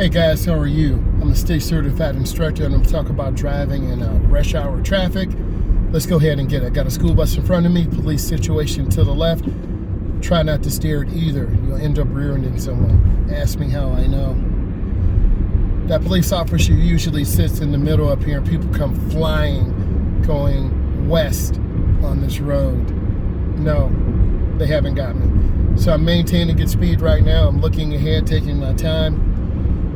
Hey guys, how are you? I'm a state certified instructor and I'm talking about driving in rush hour traffic. Let's go ahead and get it. Got a school bus in front of me, police situation to the left. Try not to steer it either. You'll end up rear-ending someone. Ask me how I know. That police officer usually sits in the middle up here and people come flying going west on this road. No, they haven't got me. So I'm maintaining good speed right now. I'm looking ahead, taking my time.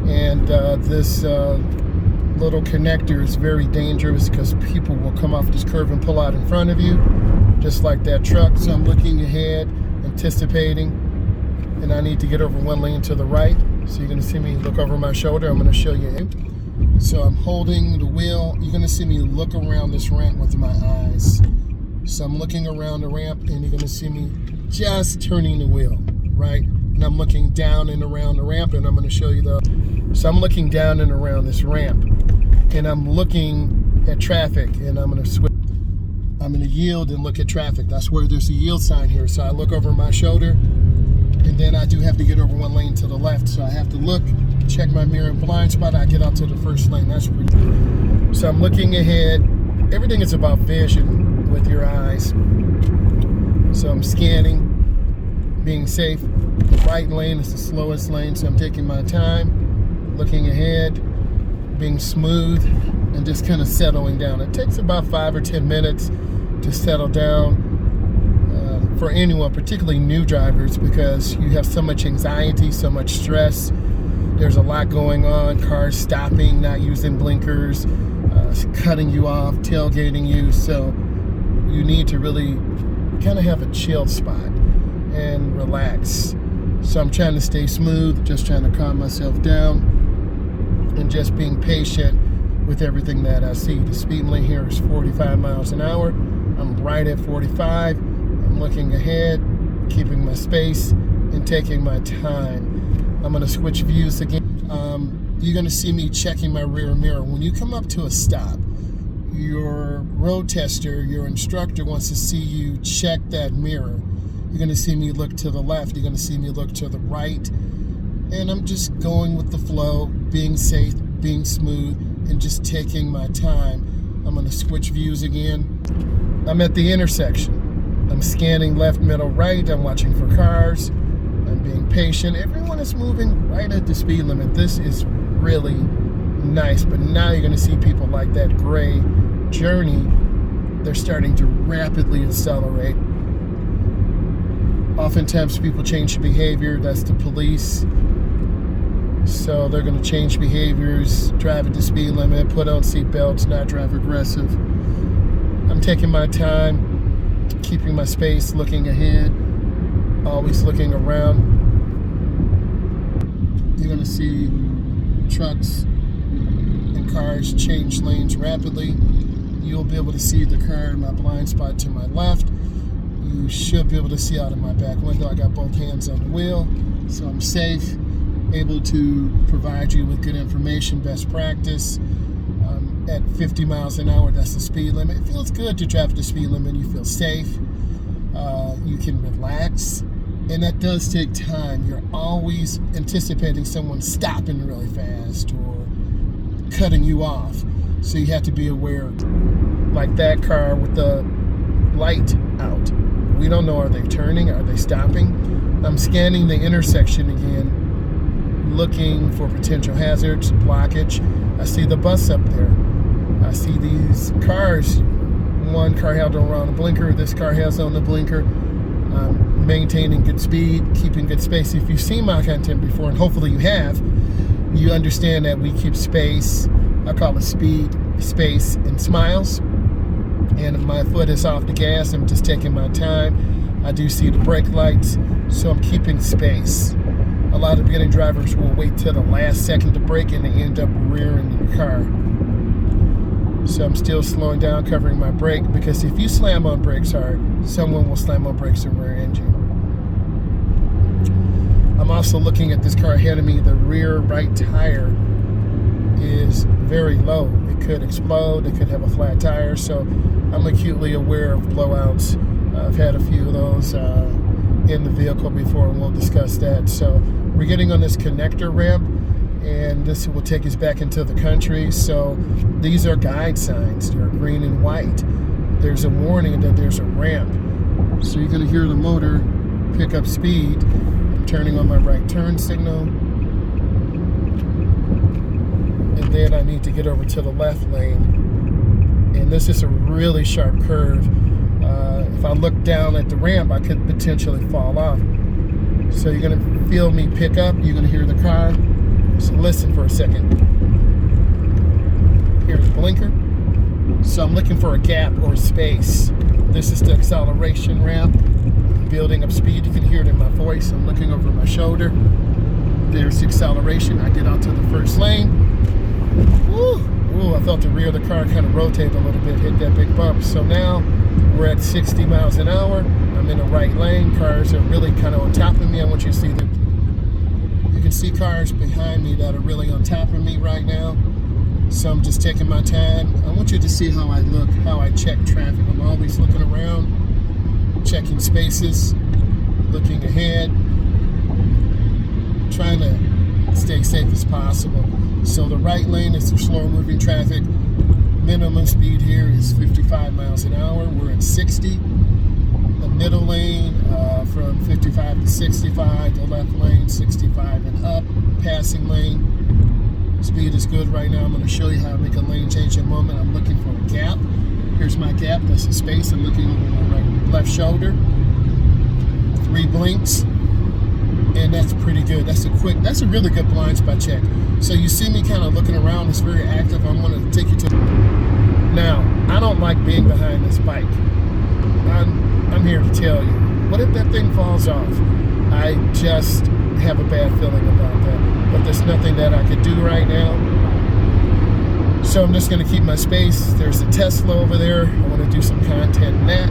And this little connector is very dangerous because people will come off this curve and pull out in front of you, just like that truck. So I'm looking ahead, anticipating, and I need to get over one lane to the right. So you're gonna see me look over my shoulder. I'm gonna show you. So I'm holding the wheel. You're gonna see me look around this ramp with my eyes. So I'm looking around the ramp and you're gonna see me just turning the wheel, right? And I'm looking down and around the ramp, and I'm gonna show you so I'm looking down and around this ramp and I'm looking at traffic, and I'm gonna switch. I'm gonna yield and look at traffic. That's where there's a yield sign here. So I look over my shoulder, and then I do have to get over one lane to the left. So I have to look, check my mirror and blind spot. I get out to the first lane. That's pretty good. So I'm looking ahead. Everything is about vision with your eyes. So I'm scanning, being safe. The right lane is the slowest lane, so I'm taking my time, looking ahead, being smooth, and just kind of settling down. It takes about 5 or 10 minutes to settle down for anyone, particularly new drivers, because you have so much anxiety, so much stress. There's a lot going on, cars stopping, not using blinkers, cutting you off, tailgating you. So you need to really kind of have a chill spot and relax. So I'm trying to stay smooth, just trying to calm myself down and just being patient with everything that I see. The speed limit here is 45 miles an hour. I'm right at 45. I'm looking ahead, keeping my space and taking my time. I'm gonna switch views again. You're gonna see me checking my rear mirror. When you come up to a stop, your road tester, your instructor wants to see you check that mirror. You're gonna see me look to the left, you're gonna see me look to the right, and I'm just going with the flow, being safe, being smooth, and just taking my time. I'm gonna switch views again. I'm at the intersection. I'm scanning left, middle, right. I'm watching for cars. I'm being patient. Everyone is moving right at the speed limit. This is really nice, but now you're gonna see people like that gray Journey. They're starting to rapidly accelerate. Oftentimes people change behavior. That's the police. So they're going to change behaviors, drive at the speed limit, put on seat belts, not drive aggressive. I'm taking my time, keeping my space, looking ahead, always looking around. You're going to see trucks and cars change lanes rapidly. You'll be able to see the car in my blind spot to my left. You should be able to see out of my back window. I got both hands on the wheel, so I'm safe, able to provide you with good information, best practice. At 50 miles an hour, that's the speed limit. It feels good to drive at the speed limit. You feel safe. You can relax, and that does take time. You're always anticipating someone stopping really fast or cutting you off, so you have to be aware. Like that car with the light out. We don't know, are they turning? Are they stopping? I'm scanning the intersection again, looking for potential hazards, blockage. I see the bus up there. I see these cars. One car held around a blinker. This car has on the blinker. I'm maintaining good speed, keeping good space. If you've seen my content before, and hopefully you have, you understand that we keep space. I call it speed, space, and smiles. And if my foot is off the gas, I'm just taking my time. I do see the brake lights, so I'm keeping space. A lot of beginning drivers will wait till the last second to brake and they end up rear-ending the car. So I'm still slowing down, covering my brake, because if you slam on brakes hard, someone will slam on brakes and rear-end you. I'm also looking at this car ahead of me. The rear right tire is very low. It could explode, it could have a flat tire, so I'm acutely aware of blowouts. I've had a few of those in the vehicle before, and we'll discuss that. So we're getting on this connector ramp, and this will take us back into the country. So these are guide signs. They're green and white. There's a warning that there's a ramp. So you're gonna hear the motor pick up speed. I'm turning on my right turn signal. And then I need to get over to the left lane. And this is a really sharp curve. If I look down at the ramp, I could potentially fall off. So you're gonna feel me pick up, you're gonna hear the car. So listen for a second. Here's blinker. So I'm looking for a gap or space. This is the acceleration ramp. Building up speed, you can hear it in my voice. I'm looking over my shoulder. There's the acceleration. I get out to the first lane. Woo! Ooh, I felt the rear of the car kind of rotate a little bit, hit that big bump. So now we're at 60 miles an hour. I'm in the right lane. Cars are really kind of on top of me. I want you to see that. You can see cars behind me that are really on top of me right now. So I'm just taking my time. I want you to see how I look, how I check traffic. I'm always looking around, checking spaces, looking ahead, trying to stay safe as possible. So the right lane is the slow moving traffic. Minimum speed here is 55 miles an hour. We're at 60. The middle lane from 55 to 65. The left lane 65 and up. Passing lane. Speed is good right now. I'm going to show you how I make a lane change in a moment. I'm looking for a gap. Here's my gap. That's a space. I'm looking over my left shoulder. 3 blinks. And that's pretty good. That's a really good blind spot check. So you see me kind of looking around. It's very active. I'm going to take you to... Now, I don't like being behind this bike. I'm here to tell you. What if that thing falls off? I just have a bad feeling about that. But there's nothing that I could do right now. So I'm just going to keep my space. There's a Tesla over there. I want to do some content in that.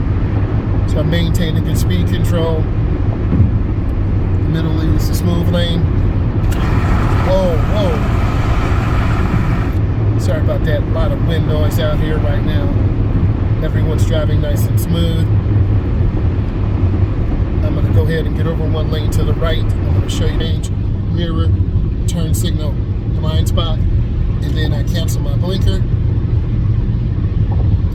So I'm maintaining good speed control. The middle lane is the smooth lane. Whoa, whoa. Sorry about that. A lot of wind noise out here right now. Everyone's driving nice and smooth. I'm going to go ahead and get over one lane to the right. I'm going to show you range, mirror, turn signal, blind spot, and then I cancel my blinker.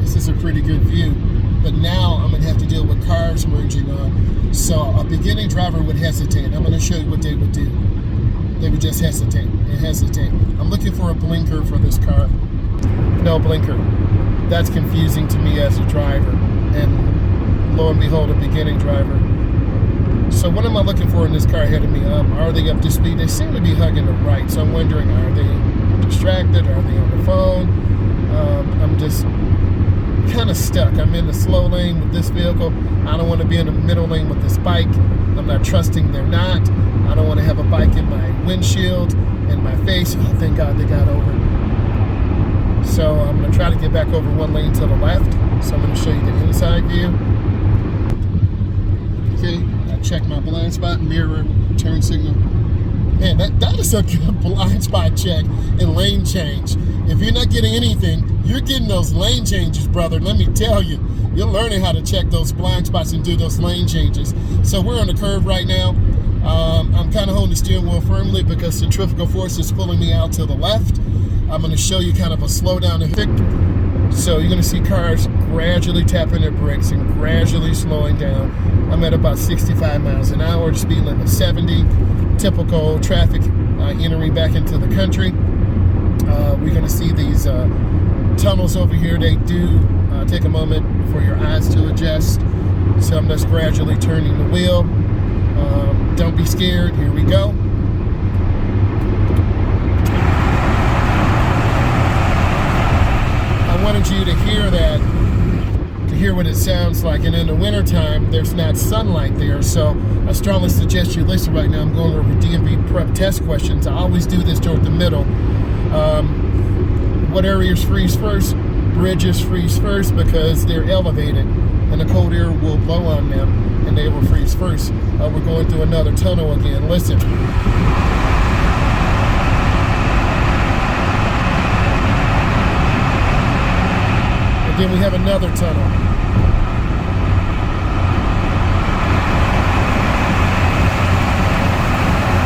This is a pretty good view. But now I'm going to have to deal with cars merging on. So a beginning driver would hesitate. I'm going to show you what they would do. They would just hesitate and hesitate. I'm looking for a blinker for this car. No blinker. That's confusing to me as a driver. And lo and behold, a beginning driver. So what am I looking for in this car ahead of me? Are they up to speed? They seem to be hugging the right. So I'm wondering, are they distracted? Are they on the phone? I'm just kind of stuck. I'm in the slow lane with this vehicle. I don't want to be in the middle lane with this bike. I'm not trusting they're not. I don't want to have a bike in my windshield, in my face. Oh, thank God they got over. So I'm going to try to get back over one lane to the left. So I'm going to show you the inside view. Okay, I check my blind spot, mirror, turn signal. Man, that is a good blind spot check and lane change. If you're not getting anything, you're getting those lane changes, brother. Let me tell you, you're learning how to check those blind spots and do those lane changes. So we're on the curve right now. I'm kind of holding the steering wheel firmly because the centrifugal force is pulling me out to the left. I'm going to show you kind of a slowdown effect. So you're going to see cars gradually tapping their brakes and gradually slowing down. I'm at about 65 miles an hour, the speed limit 70. Typical traffic entering back into the country. We're going to see these tunnels over here. They do take a moment for your eyes to adjust. So I'm just gradually turning the wheel. Don't be scared. Here we go. I wanted you to hear that, to hear what it sounds like. And in the wintertime, there's not sunlight there. So I strongly suggest you listen right now. I'm going over DMV prep test questions. I always do this toward the middle. What areas freeze first? Bridges freeze first because they're elevated and the cold air will blow on them and they will freeze first. We're going through another tunnel again. Listen. And then we have another tunnel.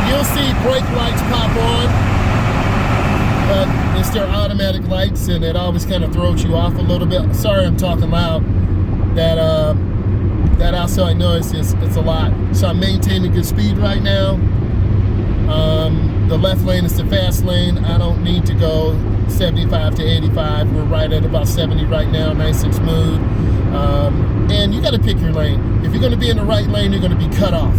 You'll see brake lights pop on. their automatic lights, and it always kind of throws you off a little bit. Sorry, I'm talking loud. That outside noise it's a lot. So I'm maintaining good speed right now. The left lane is the fast lane. I don't need to go 75 to 85. We're right at about 70 right now, nice and smooth. And you got to pick your lane. If you're going to be in the right lane, you're going to be cut off.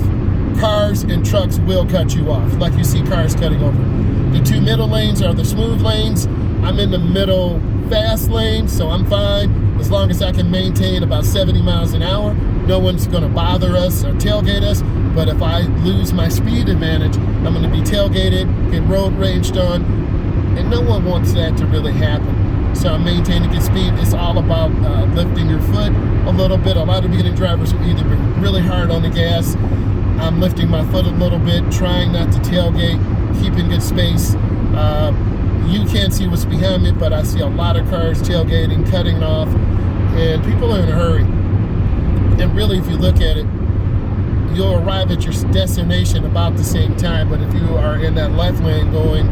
Cars and trucks will cut you off, like you see cars cutting over. The two middle lanes are the smooth lanes. I'm in the middle fast lane, so I'm fine. As long as I can maintain about 70 miles an hour, no one's going to bother us or tailgate us. But if I lose my speed advantage, I'm going to be tailgated, get road raged on, and no one wants that to really happen. So I'm maintaining good speed. It's all about lifting your foot a little bit. A lot of beginning drivers will either be really hard on the gas. I'm lifting my foot a little bit, trying not to tailgate, keeping good space. You can't see what's behind me, but I see a lot of cars tailgating, cutting off, and people are in a hurry. And really, if you look at it, you'll arrive at your destination about the same time, but if you are in that left lane going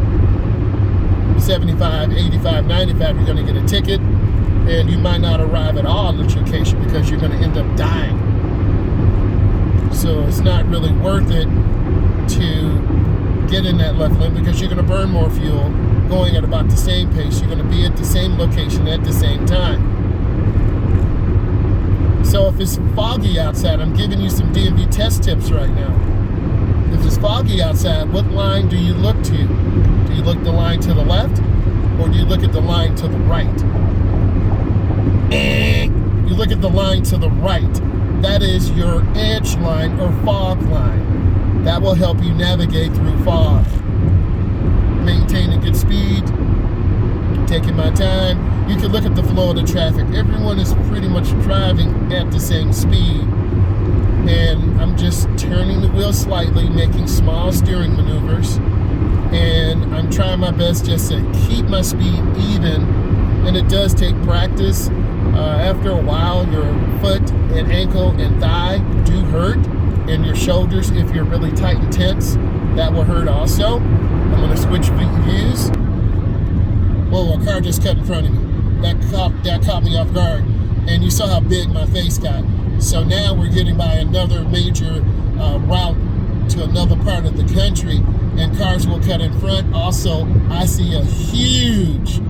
75, 85, 95, you're going to get a ticket, and you might not arrive at all at your location because you're going to end up dying. So it's not really worth it to get in that left lane because you're going to burn more fuel going at about the same pace. You're going to be at the same location at the same time. So if it's foggy outside, I'm giving you some DMV test tips right now. If it's foggy outside, what line do you look to? Do you look the line to the left, or do you look at the line to the right? You look at the line to the right. That is your edge line or fog line. That will help you navigate through fog. Maintaining good speed, taking my time. You can look at the flow of the traffic. Everyone is pretty much driving at the same speed. And I'm just turning the wheel slightly, making small steering maneuvers. And I'm trying my best just to keep my speed even. And it does take practice. After a while, your foot and ankle and thigh do hurt. And your shoulders, if you're really tight and tense, that will hurt also. I'm going to switch views. Whoa, a car just cut in front of me. That caught me off guard. And you saw how big my face got. So now we're getting by another major route to another part of the country, and cars will cut in front. Also, I see a huge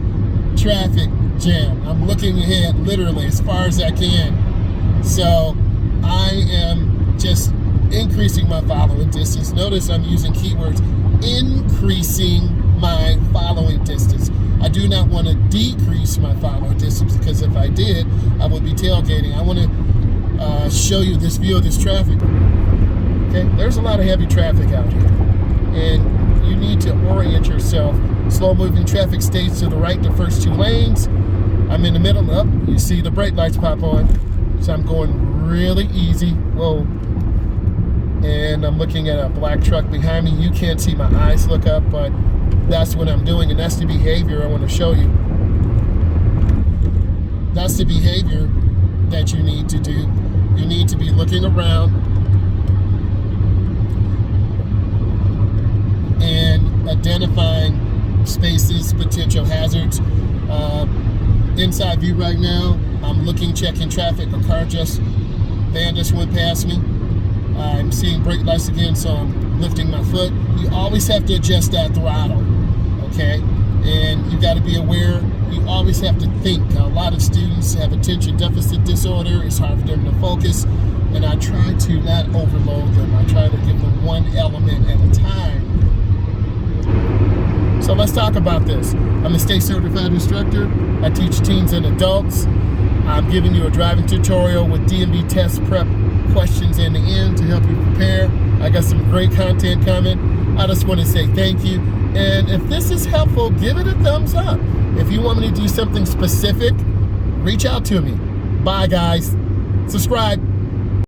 traffic jam. I'm looking ahead literally as far as I can. So I am just increasing my following distance. Notice I'm using keywords, increasing my following distance. I do not want to decrease my following distance, because if I did, I would be tailgating. I want to show you this view of this traffic. Okay, there's a lot of heavy traffic out here, and you need to orient yourself. Slow moving traffic stays to the right, the first two lanes. I'm in the middle. Up, you see the brake lights pop on, so I'm going really easy. Whoa. And I'm looking at a black truck behind me. You can't see my eyes look up, but that's what I'm doing, and that's the behavior I want to show you. That's the behavior that you need to do. You need to be looking around and identifying spaces, potential hazards. Inside view right now, I'm looking, checking traffic. A car van just went past me. I'm seeing brake lights again, so I'm lifting my foot. You always have to adjust that throttle, okay? And you got to be aware. You always have to think. A lot of students have attention deficit disorder. It's hard for them to focus, and I try to not overload them. I try to give them one element at a time. So let's talk about this. I'm a state certified instructor. I teach teens and adults. I'm giving you a driving tutorial with DMV test prep questions in the end to help you prepare. I got some great content coming. I just want to say thank you. And if this is helpful, give it a thumbs up. If you want me to do something specific, reach out to me. Bye, guys. Subscribe.